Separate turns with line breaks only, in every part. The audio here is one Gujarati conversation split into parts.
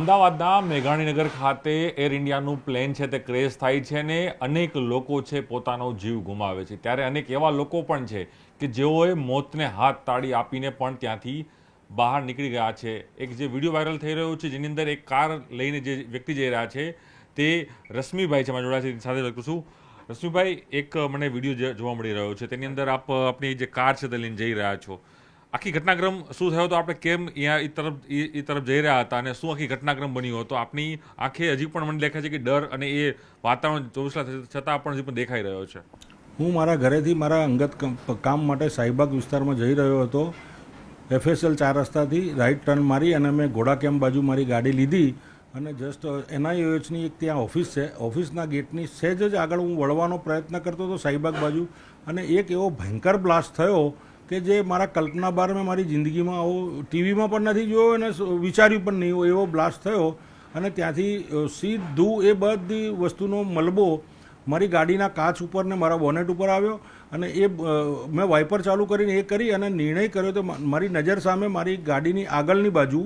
અમદાવાદના મેઘાણીનગર ખાતે એર ઇન્ડિયાનું પ્લેન છે તે ક્રેશ થાય છે ને અનેક લોકો છે પોતાનો જીવ ગુમાવે છે. ત્યારે અનેક એવા લોકો પણ છે કે જેઓએ મોતને હાથ તાળી આપીને પણ ત્યાંથી બહાર નીકળી ગયા છે. એક જે વિડીયો વાયરલ થઈ રહ્યો છે જેની અંદર એક કાર લઈને જે વ્યક્તિ જઈ રહ્યા છે તે રશ્મિભાઈ છે, મારા જોડે છે, સાથે લખું છું. રશ્મિભાઈ, એક મને વિડીયો જોવા મળી રહ્યો છે, તેની અંદર આપ આપણી જે કાર છે તે લઈને જઈ રહ્યા છો. આખી ઘટનાક્રમ શું થયો હતો, આપણે કેમ અહીંયા એ તરફ જઈ રહ્યા હતા અને શું આખી ઘટનાક્રમ બન્યો હતો? આપની આંખે હજી પણ મને દેખાય છે કે ડર અને એ વાતાવરણ ચોવીસલા છતાં પણ હજી પણ દેખાઈ રહ્યો છે.
હું મારા ઘરેથી મારા અંગત કામ માટે શાહીબાગ વિસ્તારમાં જઈ રહ્યો હતો. FSL 4 રસ્તાથી રાઈટ ટર્ન મારી અને મેં ઘોડા કેમ્પ બાજુ મારી ગાડી લીધી અને જસ્ટ NIOHની એક ત્યાં ઓફિસ છે, ઓફિસના ગેટની સહેજ જ આગળ હું વળવાનો પ્રયત્ન કરતો હતો શાહીબાગ બાજુ, અને એક એવો ભયંકર બ્લાસ્ટ થયો કે જે મારા કલ્પના બહાર મેં મારી જિંદગીમાં આવો ટીવીમાં પણ નથી જોયો અને વિચાર્યું પણ નહીં હોય એવો બ્લાસ્ટ થયો. અને ત્યાંથી સીધું એ બધી વસ્તુનો મલબો મારી ગાડીના કાચ ઉપર ને મારા બોનેટ ઉપર આવ્યો અને એ મેં વાઇપર ચાલુ કરીને એ કરી અને નિર્ણય કર્યો તો મારી નજર સામે મારી ગાડીની આગળની બાજુ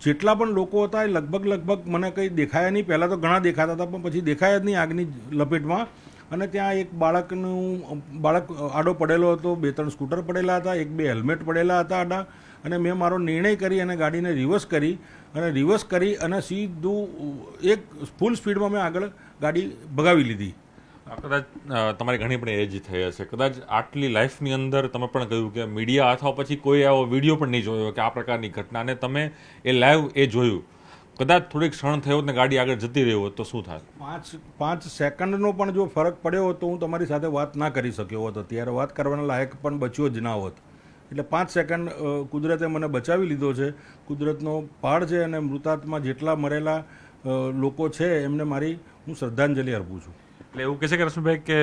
જેટલા પણ લોકો હતા એ લગભગ મને કંઈ દેખાયા નહીં. પહેલાં તો ઘણા દેખાતા હતા પણ પછી દેખાયા જ નહીં આગની લપેટમાં. અને ત્યાં એક બાળક આડો પડેલો હતો, 2-3 સ્કૂટર પડેલા હતા, 1-2 હેલ્મેટ પડેલા હતા આડા. અને મેં મારો નિર્ણય કરી અને ગાડીને રિવર્સ કરી અને સીધું એક ફૂલ સ્પીડમાં મેં આગળ ગાડી ભગાવી લીધી.
કદાચ તમારી ઘણી પણ એજ થઈ હશે, કદાચ આટલી લાઈફની અંદર તમે પણ કહ્યું કે મીડિયા અથવા પછી કોઈ આવો વિડીયો પણ નહીં જોયો કે આ પ્રકારની ઘટના, અને તમે એ લાઈવ એ જોયું. કદાચ થોડીક ક્ષણ થયો ને ગાડી આગળ જતી રહી હોત તો શું થાય?
5 સેકન્ડનો પણ જો ફરક પડ્યો હોત તો હું તમારી સાથે વાત ના કરી શક્યો હોત, ત્યારે વાત કરવાના લાયક પણ બચ્યો જ ના હોત. એટલે 5 સેકન્ડ કુદરતે મને બચાવી લીધો છે. કુદરતનો પહાડ છે અને મૃતાત્મા જેટલા મરેલા લોકો છે એમને મારી હું શ્રદ્ધાંજલિ અર્પું છું.
એટલે એવું કહે છે કે રશ્મિભાઈ કે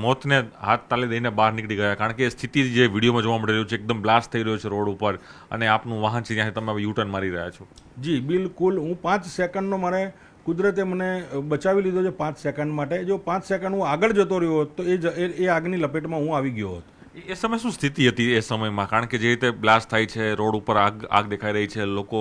મોતને હાથ તાલે દઈને બહાર નીકળી ગયા, કારણ કે સ્થિતિ જે વિડીયોમાં જોવા મળી રહ્યું છે એકદમ બ્લાસ્ટ થઈ રહ્યો છે રોડ ઉપર અને આપનું વાહન છે ત્યાંથી તમે યુટર્ન મારી રહ્યા છો.
જી બિલકુલ, હું 5 સેકન્ડનો મારે કુદરતે મને બચાવી લીધો છે 5 સેકન્ડ માટે. જો 5 સેકન્ડ હું આગળ જતો રહ્યો હોત તો એ આગની લપેટમાં હું આવી ગયો હોત.
એ સમય શું સ્થિતિ હતી એ સમયમાં? કારણ કે જે રીતે બ્લાસ્ટ થાય છે, રોડ ઉપર આગ દેખાઈ રહી છે, લોકો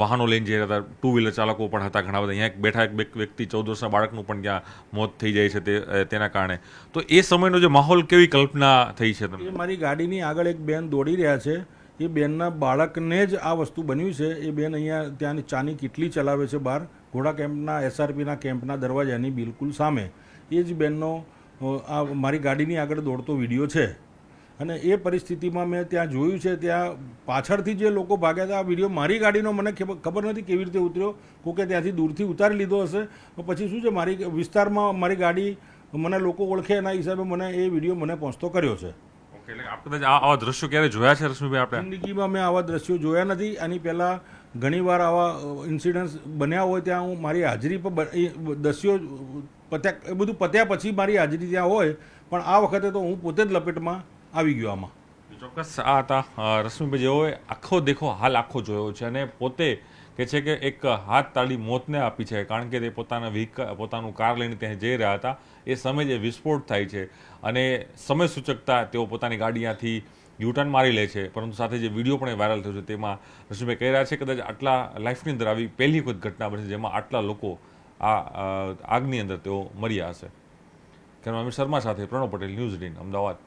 વાહનો લઈને જઈ રહ્યા હતા, 2 વ્હીલર ચાલકો પણ હતા ઘણા બધા. અહીંયા બેઠા એક વ્યક્તિ 14 વર્ષના બાળકનું પણ ત્યાં મોત થઈ જાય છે તેના કારણે. તો એ સમયનો જે માહોલ કેવી કલ્પના થઈ છે તમને?
એ મારી ગાડીની આગળ એક બેન દોડી રહ્યા છે, એ બેનના બાળકને જ આ વસ્તુ બન્યું છે. એ બેન અહીંયા ત્યાંની ચાની કિટલી ચલાવે છે બહાર ઘોડા કેમ્પના SRPના કેમ્પના દરવાજાની બિલકુલ સામે. એ જ બેનનો આ મારી ગાડીની આગળ દોડતો વિડીયો છે. અને એ પરિસ્થિતિમાં મેં ત્યાં જોયું છે, ત્યાં પાછળથી જે લોકો ભાગ્યા હતા, આ વિડીયો મારી ગાડીનો મને ખબર નથી કેવી રીતે ઉતર્યો, કોકે ત્યાંથી દૂરથી ઉતારી લીધો હશે. પછી શું છે, મારી વિસ્તારમાં મારી ગાડી મને લોકો ઓળખે એના હિસાબે મને એ વિડીયો મને પહોંચતો કર્યો છે.
ઓકે, એટલે આપણે આવા દ્રશ્યો ક્યારે જોયા છે રશ્મિભાઈ? આપણે
જિંદગીમાં મેં આવા દ્રશ્યો જોયા નથી. આની પહેલાં ઘણીવાર આવા ઇન્સિડન્ટ્સ બન્યા હોય ત્યાં હું મારી હાજરી પર દ્રશ્યો પત્યા, એ બધું પત્યા પછી મારી હાજરી ત્યાં હોય, પણ આ વખતે તો હું પોતે જ લપેટમાં આવી ગયો આમાં.
ચોક્કસ આ હતા રશ્મિભાઈ, જેઓએ હાલ આખો જોયો છે અને પોતે કહે છે કે એક હાથ તાળી મોતને આપી છે, કારણ કે તે પોતાનું કાર લઈને ત્યાં જઈ રહ્યા હતા. એ સમયે જે વિસ્ફોટ થાય છે અને સમય સૂચકતા તેઓ પોતાની ગાડીયાથી યુટર્ન મારી લે છે. પરંતુ સાથે જે વિડીયો પણ વાયરલ થયો છે તેમાં રશ્મિભાઈ કહી રહ્યા છે કદાચ આટલા લાઈફની અંદર આવી પહેલી વખત ઘટના બની છે જેમાં આટલા લોકો આ આગની અંદર તેઓ મર્યા હશે. કેમેરામેન અમિત શર્મા સાથે પ્રણવ પટેલ, ન્યૂઝ 18 અમદાવાદ.